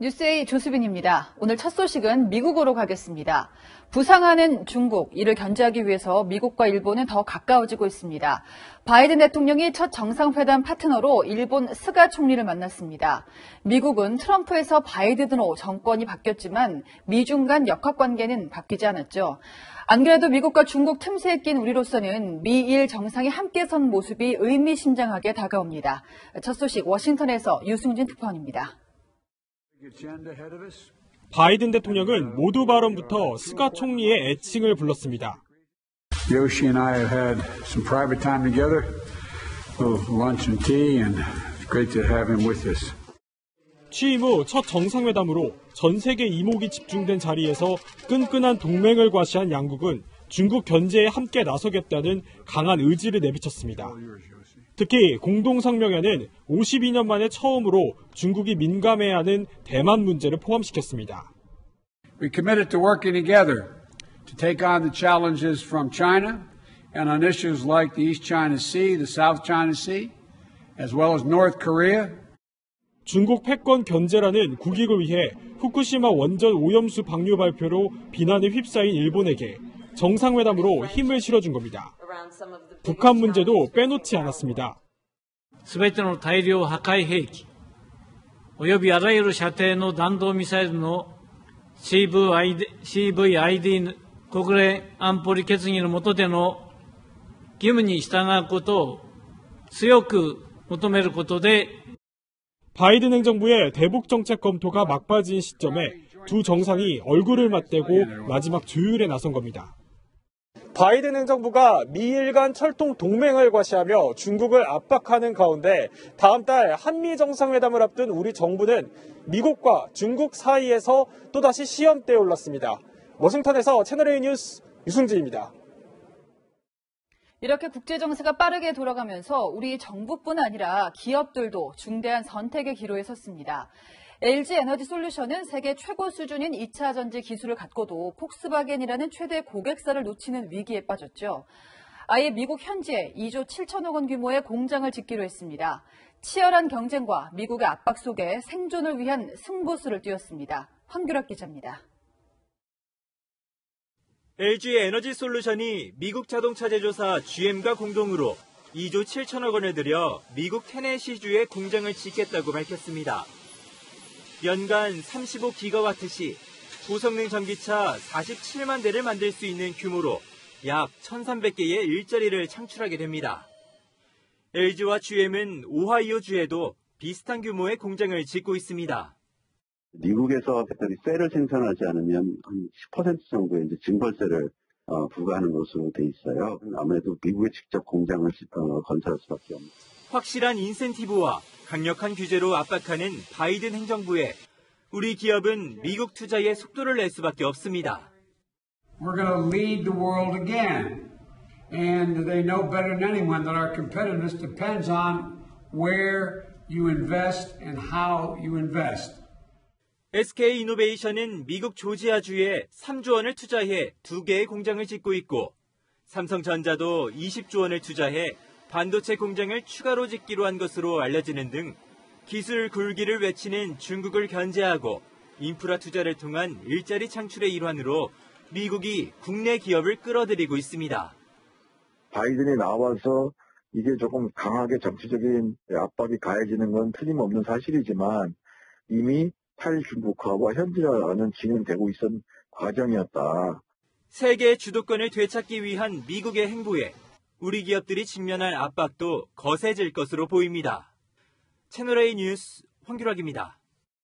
뉴스A 조수빈입니다. 오늘 첫 소식은 미국으로 가겠습니다. 부상하는 중국, 이를 견제하기 위해서 미국과 일본은 더 가까워지고 있습니다. 바이든 대통령이 첫 정상회담 파트너로 일본 스가 총리를 만났습니다. 미국은 트럼프에서 바이든으로 정권이 바뀌었지만 미중 간 역학관계는 바뀌지 않았죠. 안 그래도 미국과 중국 틈새에 낀 우리로서는 미일 정상이 함께 선 모습이 의미심장하게 다가옵니다. 첫 소식 워싱턴에서 유승진 특파원입니다. 바이든 대통령은 모두 발언부터 스가 총리의 애칭을 불렀습니다. Yoshi and I have had some private time together, lunch and tea, and it's great to have him with us. 취임 후 첫 정상회담으로 전 세계 이목이 집중된 자리에서 끈끈한 동맹을 과시한 양국은 중국 견제에 함께 나서겠다는 강한 의지를 내비쳤습니다. 특히 공동성명에는 52년 만에 처음으로 중국이 민감해하는 대만 문제를 포함시켰습니다. We committed to working together to take on the challenges from China and on issues like the East China Sea, the South China Sea, as well as North Korea. 중국 패권 견제라는 국익을 위해 후쿠시마 원전 오염수 방류 발표로 비난에 휩싸인 일본에게 정상회담으로 힘을 실어준 겁니다. 북한 문제도 빼놓지 않았습니다. 全ての大量破壊兵器およびあらゆる射程の弾道ミサイルの CVID 国連安保理決議の下での義務に従うことを強く求めることで 바이든 행정부의 대북 정책 검토가 막바지인 시점에 두 정상이 얼굴을 맞대고 마지막 조율에 나선 겁니다. 바이든 행정부가 미일 간 철통 동맹을 과시하며 중국을 압박하는 가운데 다음 달 한미 정상회담을 앞둔 우리 정부는 미국과 중국 사이에서 또다시 시험대에 올랐습니다. 워싱턴에서 채널A 뉴스 유승진입니다. 이렇게 국제정세가 빠르게 돌아가면서 우리 정부뿐 아니라 기업들도 중대한 선택의 기로에 섰습니다. LG 에너지 솔루션은 세계 최고 수준인 2차 전지 기술을 갖고도 폭스바겐이라는 최대 고객사를 놓치는 위기에 빠졌죠. 아예 미국 현지에 2조 7천억 원 규모의 공장을 짓기로 했습니다. 치열한 경쟁과 미국의 압박 속에 생존을 위한 승부수를 띄웠습니다. 황규락 기자입니다. LG 에너지 솔루션이 미국 자동차 제조사 GM과 공동으로 2조 7천억 원을 들여 미국 테네시주에 공장을 짓겠다고 밝혔습니다. 연간 35기가와트시, 고성능 전기차 47만 대를 만들 수 있는 규모로 약 1,300개의 일자리를 창출하게 됩니다. LG와 GM은 오하이오주에도 비슷한 규모의 공장을 짓고 있습니다. 미국에서 배터리 셀을 생산하지 않으면 한 10% 정도의 증벌세를 부과하는 것으로 돼 있어요. 아무래도 미국에 직접 공장을 건설할 수밖에 없습니다. 확실한 인센티브와 강력한 규제로 압박하는 바이든 행정부에 우리 기업은 미국 투자에 속도를 낼 수밖에 없습니다. We're going to lead the world again. And they know better than anyone that our competitiveness depends on where you invest and how you invest. SK이노베이션은 미국 조지아주에 3조 원을 투자해 2개의 공장을 짓고 있고 삼성전자도 20조 원을 투자해 반도체 공장을 추가로 짓기로 한 것으로 알려지는 등 기술 굴기를 외치는 중국을 견제하고 인프라 투자를 통한 일자리 창출의 일환으로 미국이 국내 기업을 끌어들이고 있습니다. 바이든이 나와서 이게 조금 강하게 정치적인 압박이 가해지는 건 틀림없는 사실이지만 이미 탈중국화와 현지화는 진행되고 있었던 과정이었다. 세계 주도권을 되찾기 위한 미국의 행보에 우리 기업들이 직면할 압박도 거세질 것으로 보입니다. 채널A 뉴스 황규락입니다.